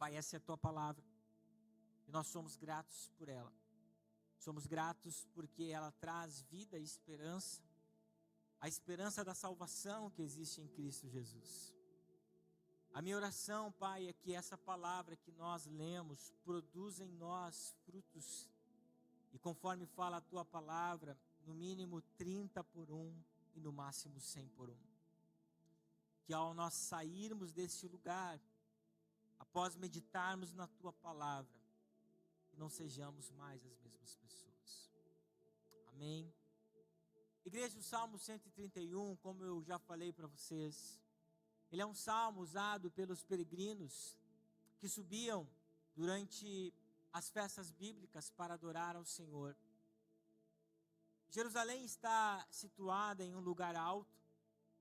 Pai, essa é a tua palavra e nós somos gratos por ela. Somos gratos porque ela traz vida e esperança, a esperança da salvação que existe em Cristo Jesus. A minha oração, Pai, é que essa palavra que nós lemos produza em nós frutos. E conforme fala a tua palavra, no mínimo 30 por 1 e no máximo 100 por 1. Que ao nós sairmos deste lugar, após meditarmos na tua palavra, não sejamos mais as mesmas pessoas. Amém. Igreja, o Salmo 131, como eu já falei para vocês, ele é um salmo usado pelos peregrinos que subiam durante as festas bíblicas para adorar ao Senhor. Jerusalém está situada em um lugar alto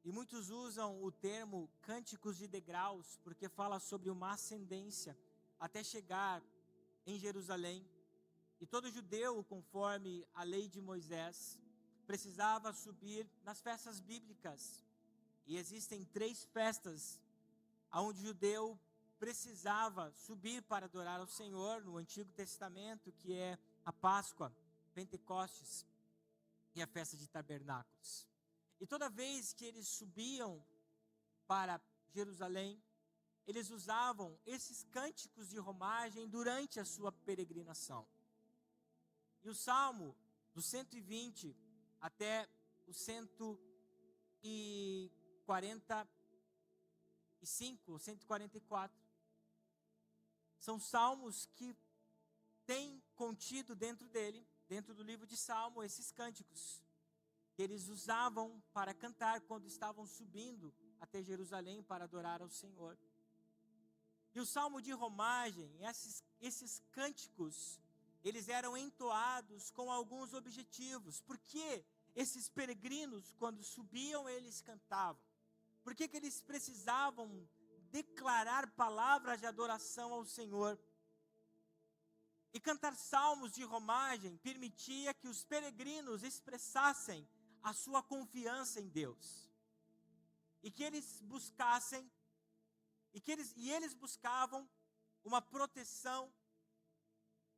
e muitos usam o termo cânticos de degraus porque fala sobre uma ascendência até chegar em Jerusalém. E todo judeu, conforme a lei de Moisés, precisava subir nas festas bíblicas. E existem 3 festas onde o judeu precisava subir para adorar ao Senhor no Antigo Testamento, que é a Páscoa, Pentecostes e a festa de tabernáculos. E toda vez que eles subiam para Jerusalém, eles usavam esses cânticos de romagem durante a sua peregrinação. E o Salmo do 120 até o 145, 144, são salmos que têm contido dentro dele, dentro do livro de Salmo, esses cânticos que eles usavam para cantar quando estavam subindo até Jerusalém para adorar ao Senhor. E o salmo de romagem, esses cânticos, eles eram entoados com alguns objetivos. Por que esses peregrinos, quando subiam, eles cantavam? Por que eles precisavam declarar palavras de adoração ao Senhor? E cantar salmos de romagem permitia que os peregrinos expressassem a sua confiança em Deus. E que eles buscassem, eles buscavam uma proteção.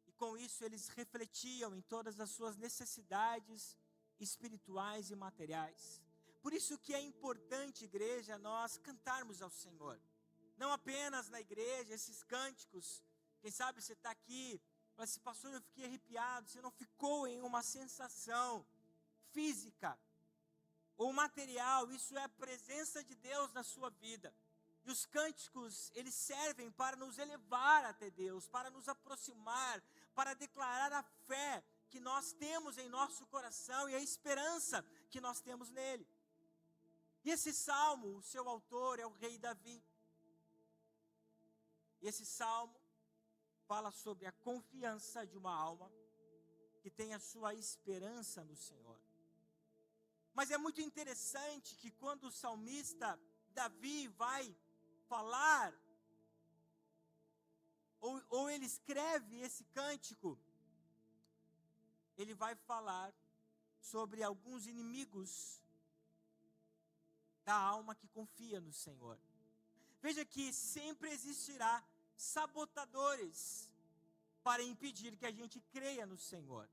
E com isso eles refletiam em todas as suas necessidades espirituais e materiais. Por isso que é importante, igreja, nós cantarmos ao Senhor. Não apenas na igreja, esses cânticos. Quem sabe você está aqui, fala assim, pastor, eu fiquei arrepiado. Você não ficou em uma sensação física ou material. Isso é a presença de Deus na sua vida. E os cânticos, eles servem para nos elevar até Deus, para nos aproximar, para declarar a fé que nós temos em nosso coração e a esperança que nós temos nele. E esse salmo, o seu autor é o rei Davi. E esse salmo fala sobre a confiança de uma alma que tem a sua esperança no Senhor. Mas é muito interessante que quando o salmista Davi vai falar, ou ele escreve esse cântico, ele vai falar sobre alguns inimigos da alma que confia no Senhor. Veja que sempre existirá sabotadores para impedir que a gente creia no Senhor.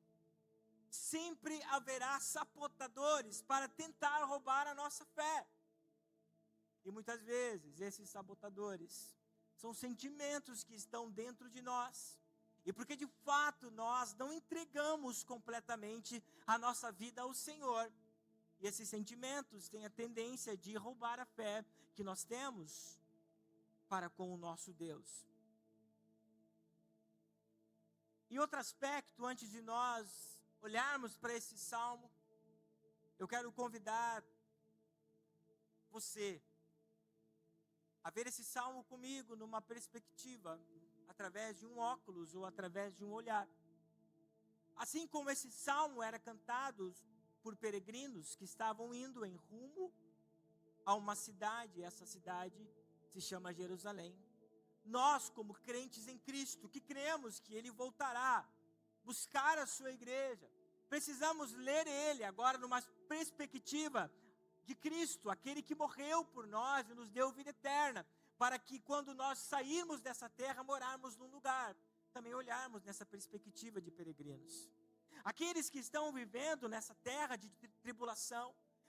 Sempre haverá sabotadores para tentar roubar a nossa fé. E muitas vezes esses sabotadores são sentimentos que estão dentro de nós. E porque de fato nós não entregamos completamente a nossa vida ao Senhor. E esses sentimentos têm a tendência de roubar a fé que nós temos para com o nosso Deus. E outro aspecto, antes de nós olharmos para esse salmo, eu quero convidar você a ver esse salmo comigo numa perspectiva, através de um óculos ou através de um olhar. Assim como esse salmo era cantado por peregrinos que estavam indo em rumo a uma cidade, essa cidade se chama Jerusalém. Nós, como crentes em Cristo, que cremos que Ele voltará buscar a sua igreja, precisamos ler Ele agora numa perspectiva de Cristo, aquele que morreu por nós e nos deu vida eterna, para que quando nós sairmos dessa terra, morarmos num lugar, também olharmos nessa perspectiva de peregrinos. Aqueles que estão vivendo nessa terra de tribulação,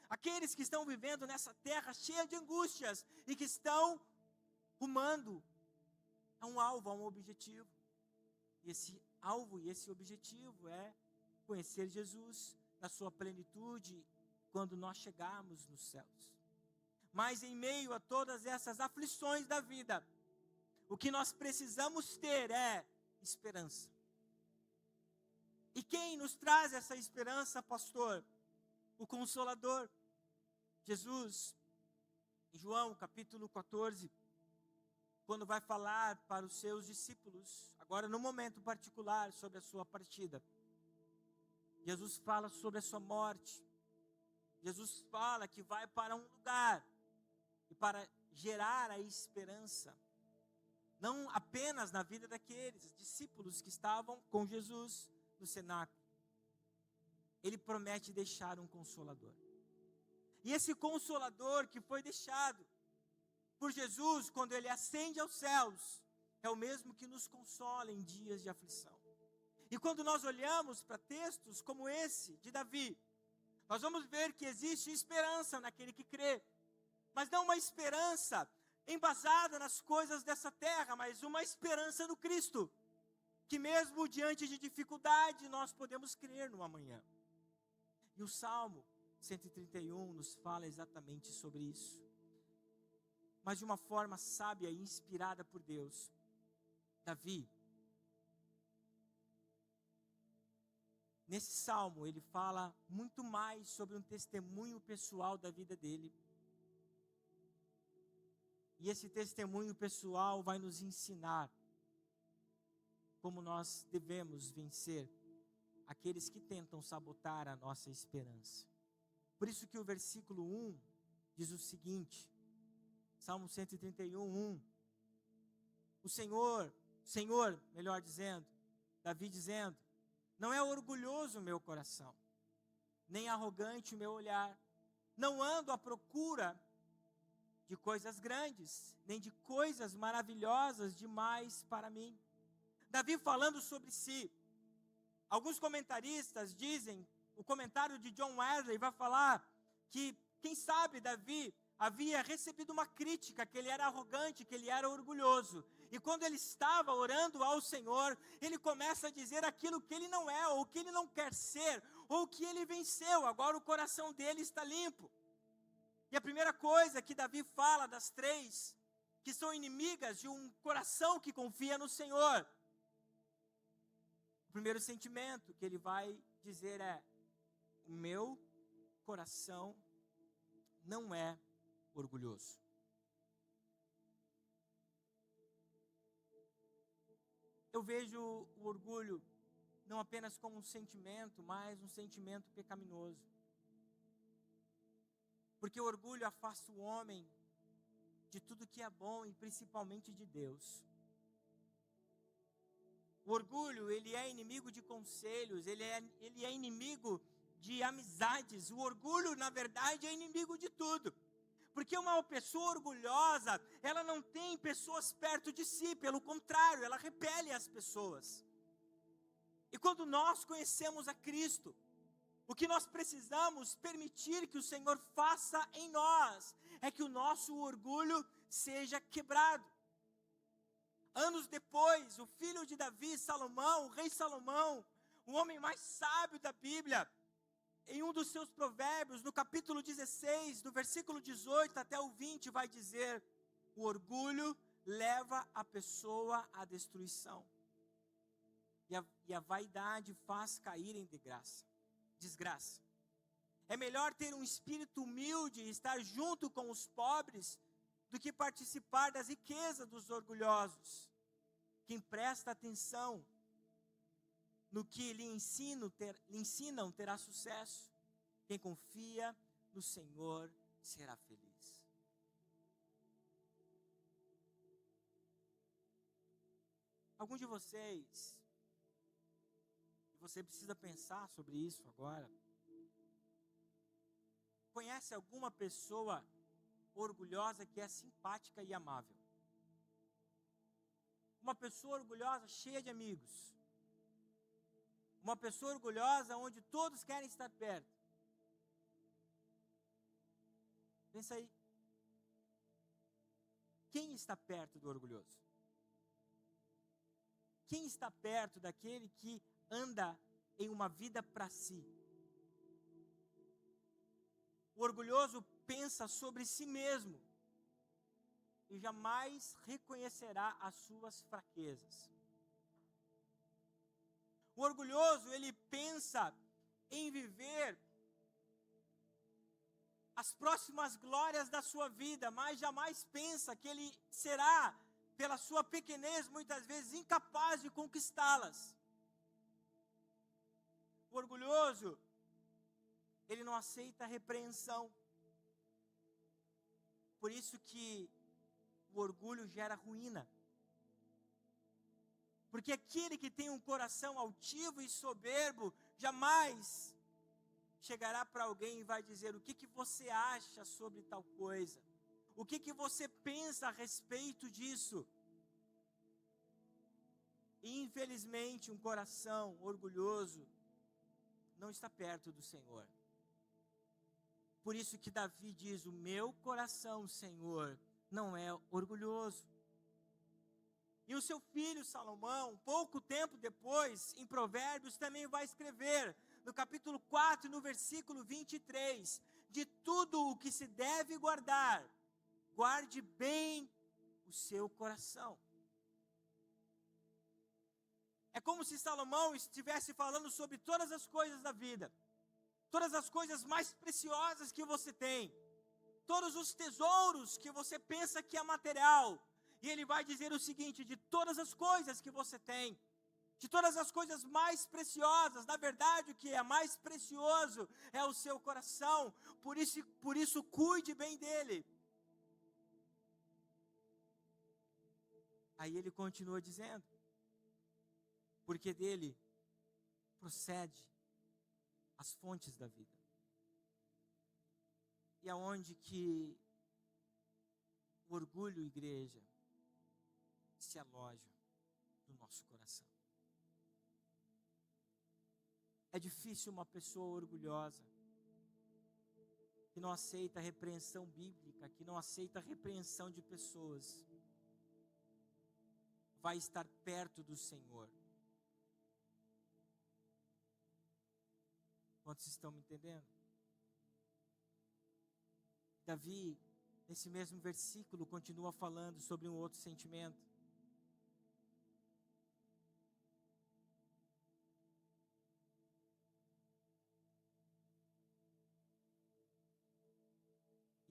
aqueles que estão vivendo nessa terra cheia de angústias e que estão rumando a um alvo, a um objetivo. E esse alvo e esse objetivo é conhecer Jesus na sua plenitude quando nós chegarmos nos céus. Mas em meio a todas essas aflições da vida, o que nós precisamos ter é esperança. E quem nos traz essa esperança, pastor? O Consolador, Jesus. Em João capítulo 14, quando vai falar para os seus discípulos, agora no momento particular sobre a sua partida, Jesus fala sobre a sua morte. Jesus fala que vai para um lugar e para gerar a esperança, não apenas na vida daqueles discípulos que estavam com Jesus no cenáculo. Ele promete deixar um Consolador. E esse Consolador que foi deixado por Jesus quando ele ascende aos céus, é o mesmo que nos consola em dias de aflição. E quando nós olhamos para textos como esse de Davi, nós vamos ver que existe esperança naquele que crê, mas não uma esperança embasada nas coisas dessa terra, mas uma esperança no Cristo, que mesmo diante de dificuldade nós podemos crer no amanhã. E o Salmo 131 nos fala exatamente sobre isso, mas de uma forma sábia e inspirada por Deus. Davi, nesse salmo, ele fala muito mais sobre um testemunho pessoal da vida dele. E esse testemunho pessoal vai nos ensinar como nós devemos vencer aqueles que tentam sabotar a nossa esperança. Por isso que o versículo 1 diz o seguinte, Salmo 131, 1. O Senhor, melhor dizendo, Davi dizendo, não é orgulhoso o meu coração, nem arrogante o meu olhar. Não ando à procura de coisas grandes, nem de coisas maravilhosas demais para mim. Davi falando sobre si. Alguns comentaristas dizem, o comentário de John Wesley vai falar que, quem sabe, Davi havia recebido uma crítica, que ele era arrogante, que ele era orgulhoso. E quando ele estava orando ao Senhor, ele começa a dizer aquilo que ele não é, ou que ele não quer ser, ou que ele venceu. Agora o coração dele está limpo. E a primeira coisa que Davi fala das três, que são inimigas de um coração que confia no Senhor. O primeiro sentimento que ele vai dizer é, o meu coração não é orgulhoso. Eu vejo o orgulho não apenas como um sentimento, mas um sentimento pecaminoso. Porque o orgulho afasta o homem de tudo que é bom e principalmente de Deus. O orgulho, ele é inimigo de conselhos, ele é inimigo de amizades. O orgulho, na verdade, é inimigo de tudo. Porque uma pessoa orgulhosa, ela não tem pessoas perto de si, pelo contrário, ela repele as pessoas. E quando nós conhecemos a Cristo, o que nós precisamos permitir que o Senhor faça em nós, é que o nosso orgulho seja quebrado. Anos depois, o filho de Davi, Salomão, o rei Salomão, o homem mais sábio da Bíblia, em um dos seus provérbios, no capítulo 16, do versículo 18 até o 20, vai dizer, o orgulho leva a pessoa à destruição, e a vaidade faz cair em desgraça. É melhor ter um espírito humilde e estar junto com os pobres, do que participar das riquezas dos orgulhosos. Quem presta atenção no que lhe ensinam terá sucesso. Quem confia no Senhor será feliz. Alguns de vocês, e você precisa pensar sobre isso agora, conhece alguma pessoa orgulhosa que é simpática e amável? uma pessoa orgulhosa cheia de amigos. Uma pessoa orgulhosa onde todos querem estar perto. Pensa aí. Quem está perto do orgulhoso? Quem está perto daquele que anda em uma vida para si? O orgulhoso pensa sobre si mesmo e jamais reconhecerá as suas fraquezas. O orgulhoso, ele pensa em viver as próximas glórias da sua vida, mas jamais pensa que ele será, pela sua pequenez, muitas vezes incapaz de conquistá-las. O orgulhoso, ele não aceita repreensão. Por isso que o orgulho gera ruína. Porque aquele que tem um coração altivo e soberbo, jamais chegará para alguém e vai dizer: o que você acha sobre tal coisa? O que você pensa a respeito disso? E, infelizmente, um coração orgulhoso não está perto do Senhor. Por isso que Davi diz: o meu coração, Senhor, não é orgulhoso. E o seu filho Salomão, pouco tempo depois, em Provérbios, também vai escrever, no capítulo 4, no versículo 23, de tudo o que se deve guardar, guarde bem o seu coração. É como se Salomão estivesse falando sobre todas as coisas da vida, todas as coisas mais preciosas que você tem, todos os tesouros que você pensa que é material. E ele vai dizer o seguinte: de todas as coisas que você tem, de todas as coisas mais preciosas, na verdade o que é mais precioso é o seu coração. Por isso cuide bem dele. Aí ele continua dizendo: porque dele procede as fontes da vida. E aonde que o orgulho, igreja, se aloja no nosso coração. É difícil uma pessoa orgulhosa, que não aceita a repreensão bíblica, que não aceita a repreensão de pessoas, vai estar perto do Senhor. Quantos estão me entendendo? Davi, nesse mesmo versículo, continua falando sobre um outro sentimento.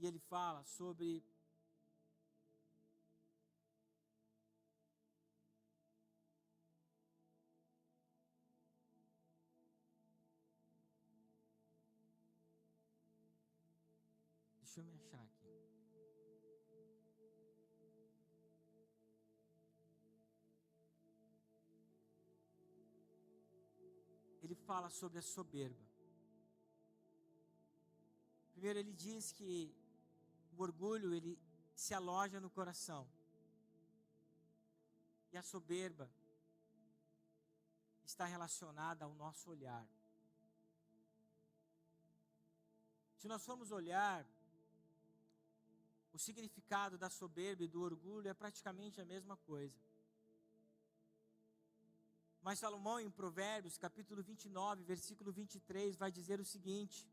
E ele fala sobre deixa eu me achar aqui. Ele fala sobre a soberba. Primeiro ele diz que o orgulho, ele se aloja no coração. E a soberba está relacionada ao nosso olhar. Se nós formos olhar, o significado da soberba e do orgulho é praticamente a mesma coisa. Mas Salomão, em Provérbios, capítulo 29, versículo 23, vai dizer o seguinte: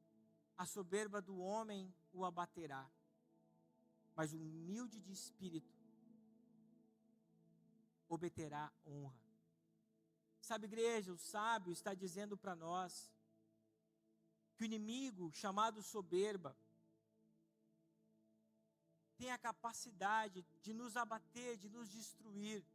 a soberba do homem o abaterá, mas o humilde de espírito obterá honra. Sabe, igreja, o sábio está dizendo para nós que o inimigo, chamado soberba, tem a capacidade de nos abater, de nos destruir.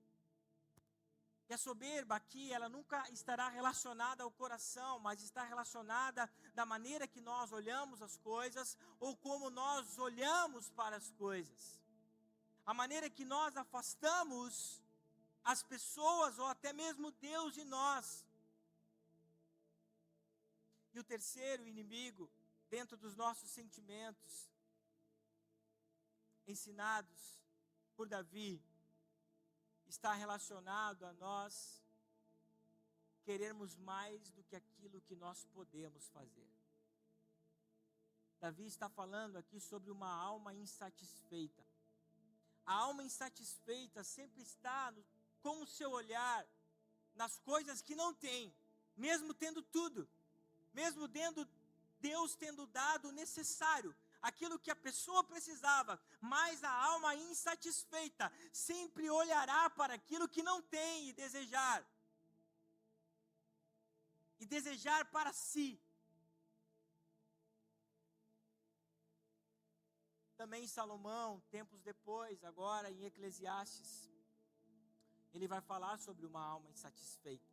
E a soberba aqui, ela nunca estará relacionada ao coração, mas está relacionada da maneira que nós olhamos as coisas, ou como nós olhamos para as coisas. A maneira que nós afastamos as pessoas, ou até mesmo Deus de nós. E o terceiro inimigo, dentro dos nossos sentimentos, ensinados por Davi, está relacionado a nós querermos mais do que aquilo que nós podemos fazer. Davi está falando aqui sobre uma alma insatisfeita. A alma insatisfeita sempre está com o seu olhar nas coisas que não tem, mesmo tendo tudo, mesmo Deus tendo dado o necessário, aquilo que a pessoa precisava, mas a alma insatisfeita sempre olhará para aquilo que não tem e desejar para si. Também Salomão, tempos depois, agora em Eclesiastes, ele vai falar sobre uma alma insatisfeita.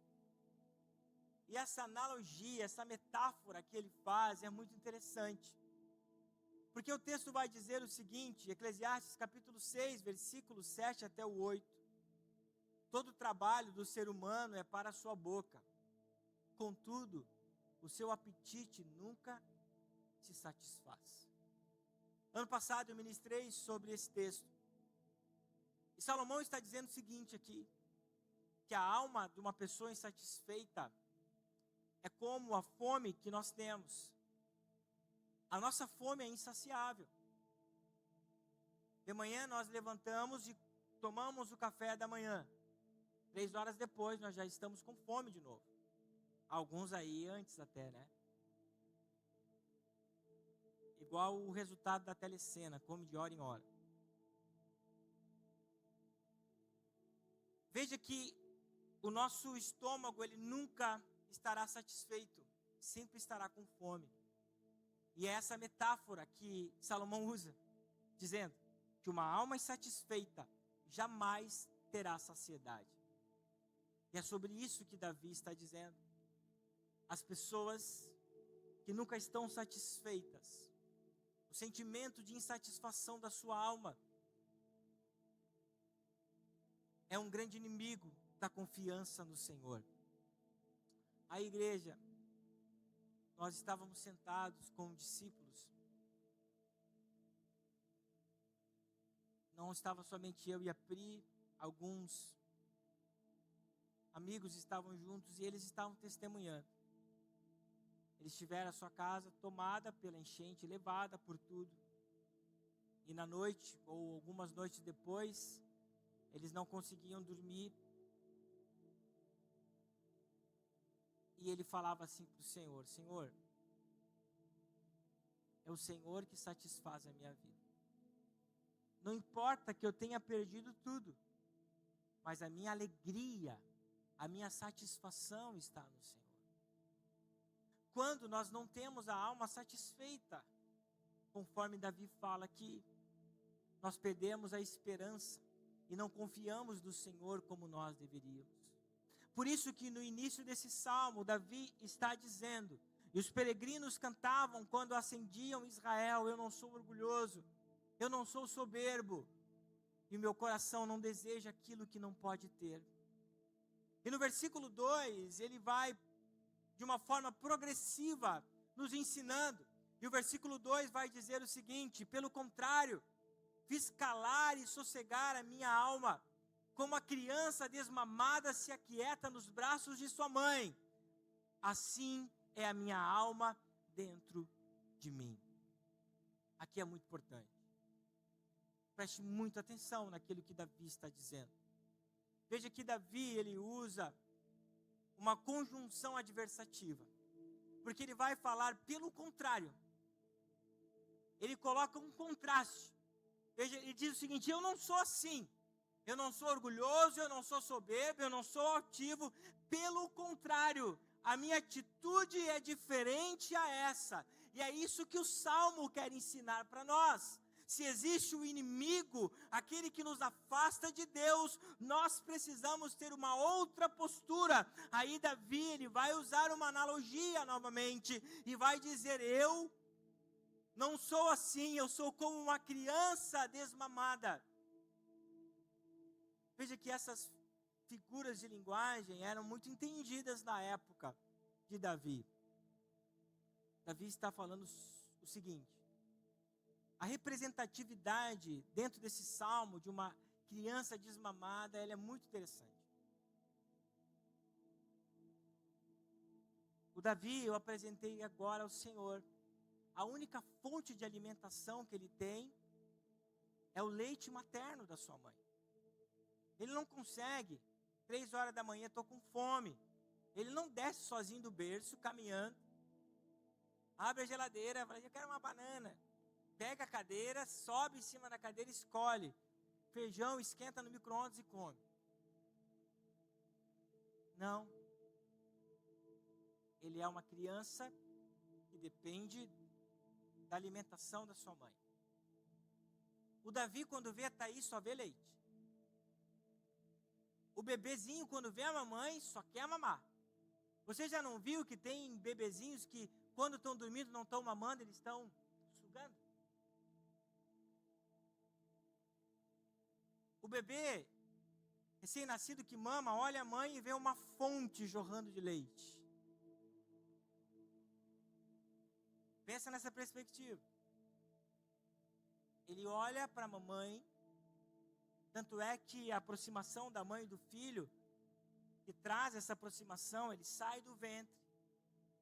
E essa analogia, essa metáfora que ele faz é muito interessante. Porque o texto vai dizer o seguinte, Eclesiastes capítulo 6, versículo 7 até o 8. Todo o trabalho do ser humano é para a sua boca. Contudo, o seu apetite nunca se satisfaz. Ano passado eu ministrei sobre esse texto. E Salomão está dizendo o seguinte aqui, que a alma de uma pessoa insatisfeita é como a fome que nós temos. A nossa fome é insaciável. De manhã nós levantamos e tomamos o café da manhã. 3 horas depois nós já estamos com fome de novo. Alguns aí antes até, né? Igual o resultado da telecena, come de hora em hora. Veja que o nosso estômago, ele nunca estará satisfeito, sempre estará com fome. E é essa metáfora que Salomão usa, dizendo que uma alma insatisfeita jamais terá saciedade. E é sobre isso que Davi está dizendo. As pessoas que nunca estão satisfeitas, o sentimento de insatisfação da sua alma é um grande inimigo da confiança no Senhor. A igreja, nós estávamos sentados com discípulos. Não estava somente eu e a Pri, alguns amigos estavam juntos e eles estavam testemunhando. Eles tiveram a sua casa tomada pela enchente, levada por tudo. E na noite, ou algumas noites depois, eles não conseguiam dormir. E ele falava assim para o Senhor: Senhor, é o Senhor que satisfaz a minha vida. Não importa que eu tenha perdido tudo, mas a minha alegria, a minha satisfação está no Senhor. Quando nós não temos a alma satisfeita, conforme Davi fala aqui, nós perdemos a esperança e não confiamos no Senhor como nós deveríamos. Por isso que no início desse salmo, Davi está dizendo, e os peregrinos cantavam quando ascendiam Israel: eu não sou orgulhoso, eu não sou soberbo, e o meu coração não deseja aquilo que não pode ter. E no versículo 2, ele vai de uma forma progressiva nos ensinando. E o versículo 2 vai dizer o seguinte: pelo contrário, fiz calar e sossegar a minha alma, como a criança desmamada se aquieta nos braços de sua mãe. Assim é a minha alma dentro de mim. Aqui é muito importante. Preste muita atenção naquilo que Davi está dizendo. Veja que Davi, ele usa uma conjunção adversativa, porque ele vai falar pelo contrário. Ele coloca um contraste. Veja, ele diz o seguinte: eu não sou assim, eu não sou orgulhoso, eu não sou soberbo, eu não sou altivo. Pelo contrário, a minha atitude é diferente a essa. E é isso que o Salmo quer ensinar para nós. Se existe o inimigo, aquele que nos afasta de Deus, nós precisamos ter uma outra postura. Aí Davi, ele vai usar uma analogia novamente e vai dizer: eu não sou assim, eu sou como uma criança desmamada. Veja que essas figuras de linguagem eram muito entendidas na época de Davi. Davi está falando o seguinte: a representatividade dentro desse salmo de uma criança desmamada, ela é muito interessante. O Davi, eu apresentei agora ao Senhor. A única fonte de alimentação que ele tem é o leite materno da sua mãe. Ele não consegue, 3 horas da manhã, estou com fome. Ele não desce sozinho do berço, caminhando. Abre a geladeira, fala, eu quero uma banana. Pega a cadeira, sobe em cima da cadeira, escolhe. Feijão, esquenta no micro-ondas e come. Não. Ele é uma criança que depende da alimentação da sua mãe. O Davi, quando vê a Thaís, só vê leite. O bebezinho, quando vê a mamãe, só quer mamar. Você já não viu que tem bebezinhos que, quando estão dormindo, não estão mamando, eles estão sugando? O bebê recém-nascido que mama, olha a mãe e vê uma fonte jorrando de leite. Pensa nessa perspectiva. Ele olha para a mamãe, tanto é que a aproximação da mãe e do filho, que traz essa aproximação, ele sai do ventre.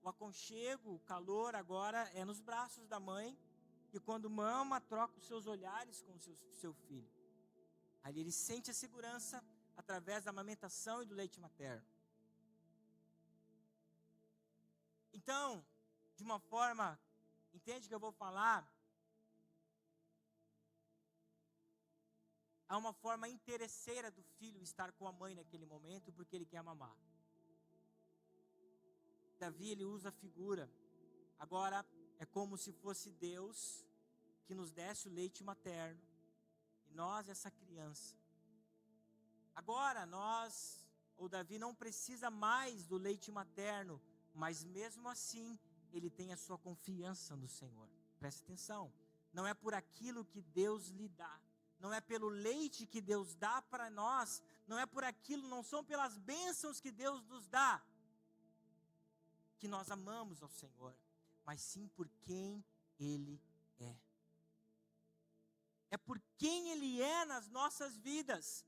O aconchego, o calor agora é nos braços da mãe, que quando mama, troca os seus olhares com o seu filho. Ali ele sente a segurança através da amamentação e do leite materno. Então, de uma forma, entende que eu vou falar? Há uma forma interesseira do filho estar com a mãe naquele momento, porque ele quer mamar. Davi, ele usa a figura. Agora, é como se fosse Deus que nos desse o leite materno. E nós, essa criança. Agora, o Davi não precisa mais do leite materno, mas mesmo assim, ele tem a sua confiança no Senhor. Preste atenção. Não é por aquilo que Deus lhe dá. Não é pelo leite que Deus dá para nós. Não é por aquilo, não são pelas bênçãos que Deus nos dá que nós amamos ao Senhor, mas sim por quem Ele é. É por quem Ele é nas nossas vidas.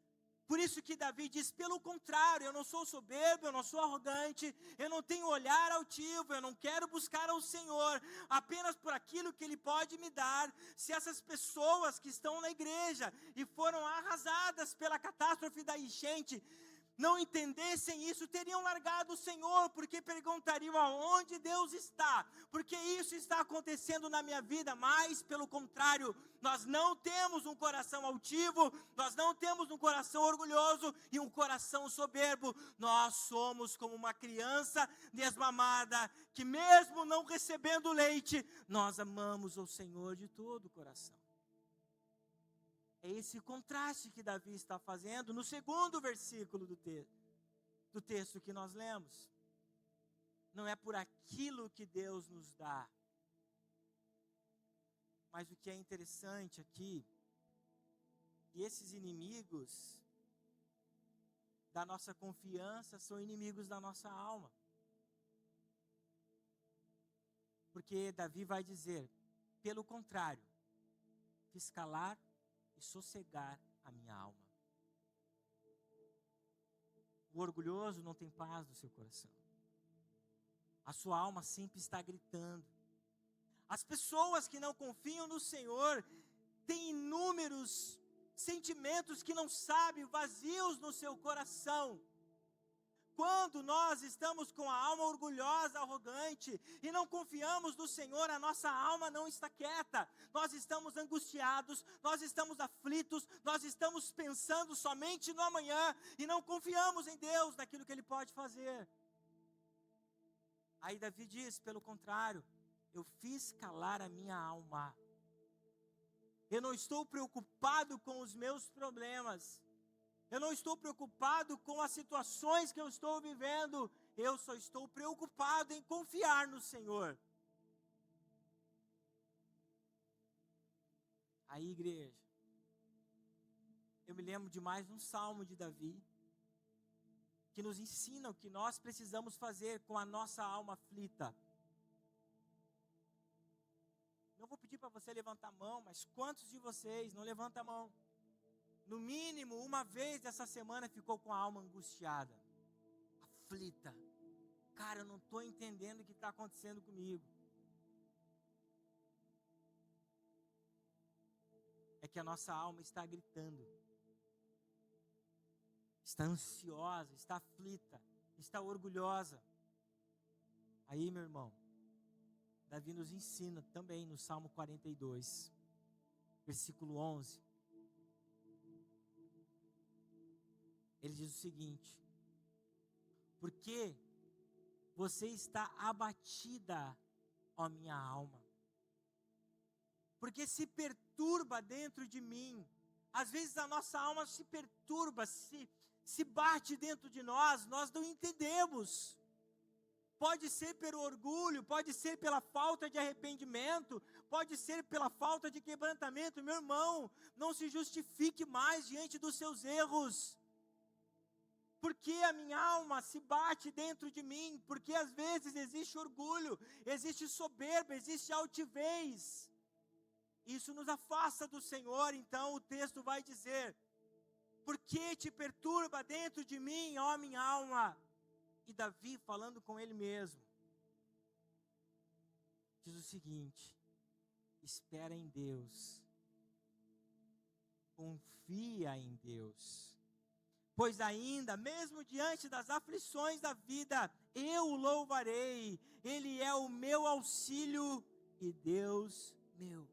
Por isso que Davi diz, pelo contrário, eu não sou soberbo, eu não sou arrogante, eu não tenho olhar altivo, eu não quero buscar ao Senhor apenas por aquilo que Ele pode me dar. Se essas pessoas que estão na igreja e foram arrasadas pela catástrofe da enchente, não entendessem isso, teriam largado o Senhor, porque perguntariam aonde Deus está, porque isso está acontecendo na minha vida, mas pelo contrário, nós não temos um coração altivo, nós não temos um coração orgulhoso e um coração soberbo, nós somos como uma criança desmamada, que mesmo não recebendo leite, nós amamos o Senhor de todo o coração. É esse contraste que Davi está fazendo no segundo versículo do texto que nós lemos. Não é por aquilo que Deus nos dá. Mas o que é interessante aqui, que esses inimigos da nossa confiança são inimigos da nossa alma. Porque Davi vai dizer, pelo contrário, fiz calar e sossegar a minha alma. O orgulhoso não tem paz no seu coração. A sua alma sempre está gritando. As pessoas que não confiam no Senhor têm inúmeros sentimentos que não sabem, vazios no seu coração. Quando nós estamos com a alma orgulhosa, arrogante, e não confiamos no Senhor, a nossa alma não está quieta. Nós estamos angustiados, nós estamos aflitos, nós estamos pensando somente no amanhã, e não confiamos em Deus, naquilo que Ele pode fazer. Aí Davi diz, pelo contrário, eu fiz calar a minha alma. Eu não estou preocupado com os meus problemas. Eu não estou preocupado com as situações que eu estou vivendo. Eu só estou preocupado em confiar no Senhor. Aí, igreja, eu me lembro de mais um salmo de Davi, que nos ensina o que nós precisamos fazer com a nossa alma aflita. Não vou pedir para você levantar a mão, mas quantos de vocês não levantam a mão? no mínimo uma vez essa semana ficou com a alma angustiada, aflita. Cara, eu não estou entendendo o que está acontecendo comigo. É que a nossa alma está gritando, está ansiosa, está aflita, está orgulhosa. Aí, meu irmão, Davi nos ensina também no Salmo 42, versículo 11. Ele diz o seguinte: por que você está abatida, ó minha alma? Porque se perturba dentro de mim. Às vezes a nossa alma se perturba, se bate dentro de nós não entendemos. Pode ser pelo orgulho, pode ser pela falta de arrependimento, pode ser pela falta de quebrantamento. Meu irmão, não se justifique mais diante dos seus erros. Porque a minha alma se bate dentro de mim? Porque às vezes existe orgulho, existe soberba, existe altivez. Isso nos afasta do Senhor. Então o texto vai dizer: por que te perturba dentro de mim, ó minha alma? E Davi, falando com ele mesmo, diz o seguinte: espera em Deus, confia em Deus, pois ainda, mesmo diante das aflições da vida, eu o louvarei. Ele é o meu auxílio e Deus meu.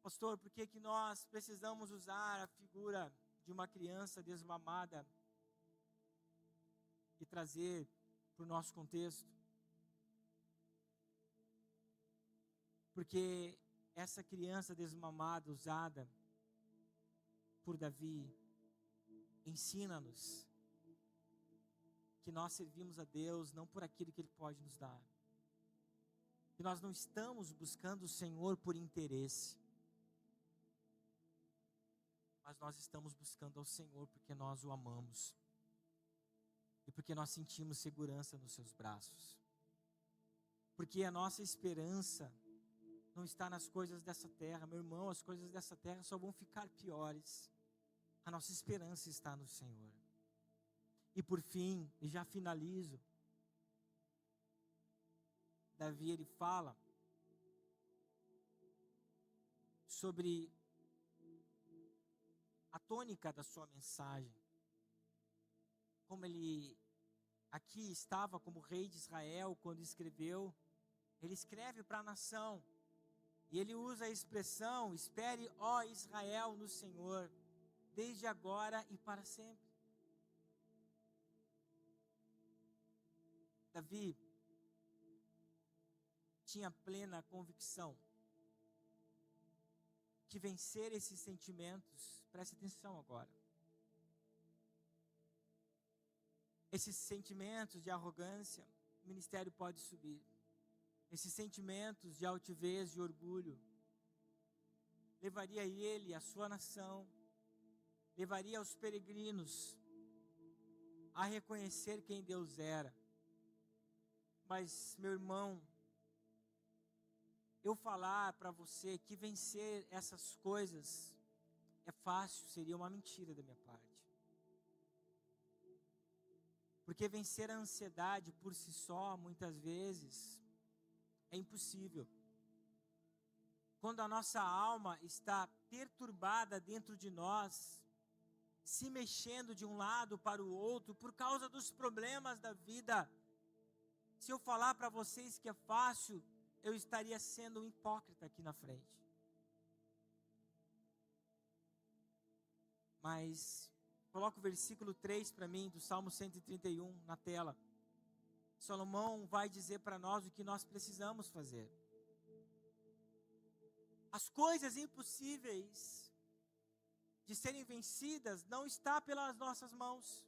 Pastor, por que nós precisamos usar a figura de uma criança desmamada e trazer para o nosso contexto? Porque essa criança desmamada usada por Davi ensina-nos que nós servimos a Deus não por aquilo que Ele pode nos dar, que nós não estamos buscando o Senhor por interesse, mas nós estamos buscando ao Senhor porque nós o amamos e porque nós sentimos segurança nos seus braços, porque a nossa esperança não está nas coisas dessa terra. Meu irmão, as coisas dessa terra só vão ficar piores. A nossa esperança está no Senhor. E por fim, e já finalizo, Davi, ele fala sobre a tônica da sua mensagem. Como ele aqui estava como rei de Israel quando escreveu, ele escreve para a nação. E ele usa a expressão: espere, ó Israel, no Senhor, desde agora e para sempre. Davi tinha plena convicção que vencer esses sentimentos, preste atenção agora, esses sentimentos de arrogância, o ministério pode subir. Esses sentimentos de altivez, de orgulho, levaria ele, a sua nação, levaria os peregrinos a reconhecer quem Deus era. Mas, meu irmão, eu falar para você que vencer essas coisas é fácil, seria uma mentira da minha parte. Porque vencer a ansiedade por si só, muitas vezes, é impossível. Quando a nossa alma está perturbada dentro de nós, se mexendo de um lado para o outro, por causa dos problemas da vida, se eu falar para vocês que é fácil, eu estaria sendo um hipócrita aqui na frente. Mas coloca o versículo 3 para mim, do Salmo 131 na tela. Salomão vai dizer para nós o que nós precisamos fazer. As coisas impossíveis de serem vencidas não está pelas nossas mãos,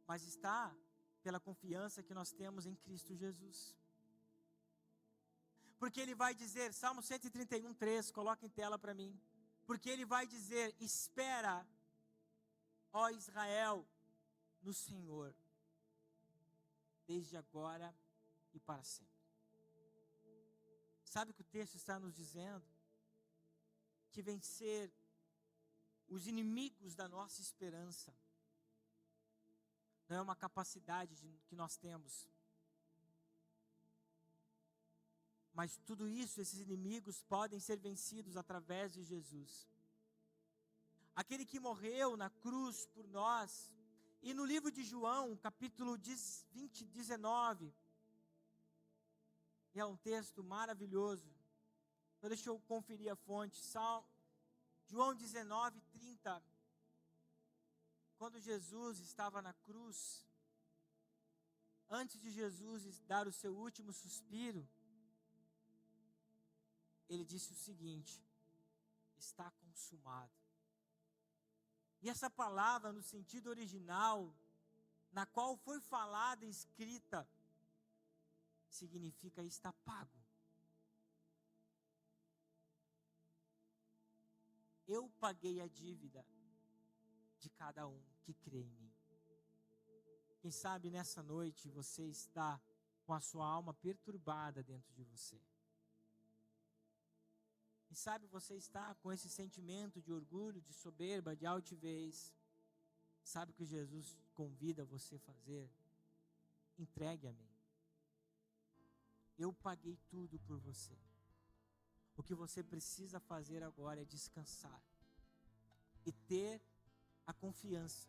mas está pela confiança que nós temos em Cristo Jesus. Porque ele vai dizer, Salmo 131, 3, coloca em tela para mim. Porque ele vai dizer: espera, ó Israel, no Senhor, desde agora e para sempre. Sabe o que o texto está nos dizendo? Que vencer os inimigos da nossa esperança não é uma capacidade que nós temos. Mas tudo isso, esses inimigos podem ser vencidos através de Jesus. Aquele que morreu na cruz por nós. E no livro de João, capítulo 19, é um texto maravilhoso. Então deixa eu conferir a fonte. João 19:30. Quando Jesus estava na cruz, antes de Jesus dar o seu último suspiro, ele disse o seguinte: está consumado. E essa palavra, no sentido original, na qual foi falada e escrita, significa está pago. Eu paguei a dívida de cada um que crê em mim. Quem sabe nessa noite você está com a sua alma perturbada dentro de você. Quem sabe você está com esse sentimento de orgulho, de soberba, de altivez. Sabe o que Jesus convida você a fazer? Entregue a mim. Eu paguei tudo por você. O que você precisa fazer agora é descansar e ter a confiança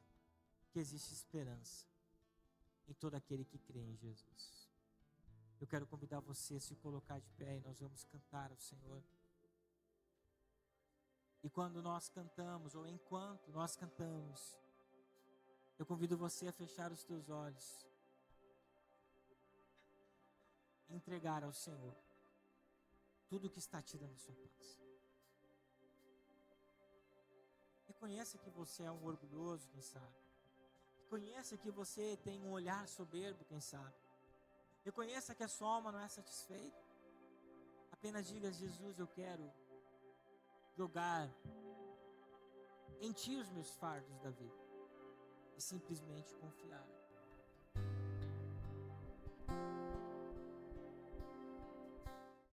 que existe esperança em todo aquele que crê em Jesus. Eu quero convidar você a se colocar de pé e nós vamos cantar ao Senhor. E quando nós cantamos, ou enquanto nós cantamos, eu convido você a fechar os teus olhos e entregar ao Senhor tudo que está tirando sua paz. Reconheça que você é um orgulhoso, quem sabe. Reconheça que você tem um olhar soberbo, quem sabe. Reconheça que a sua alma não é satisfeita. Apenas diga: Jesus, eu quero jogar em Ti os meus fardos da vida e simplesmente confiar.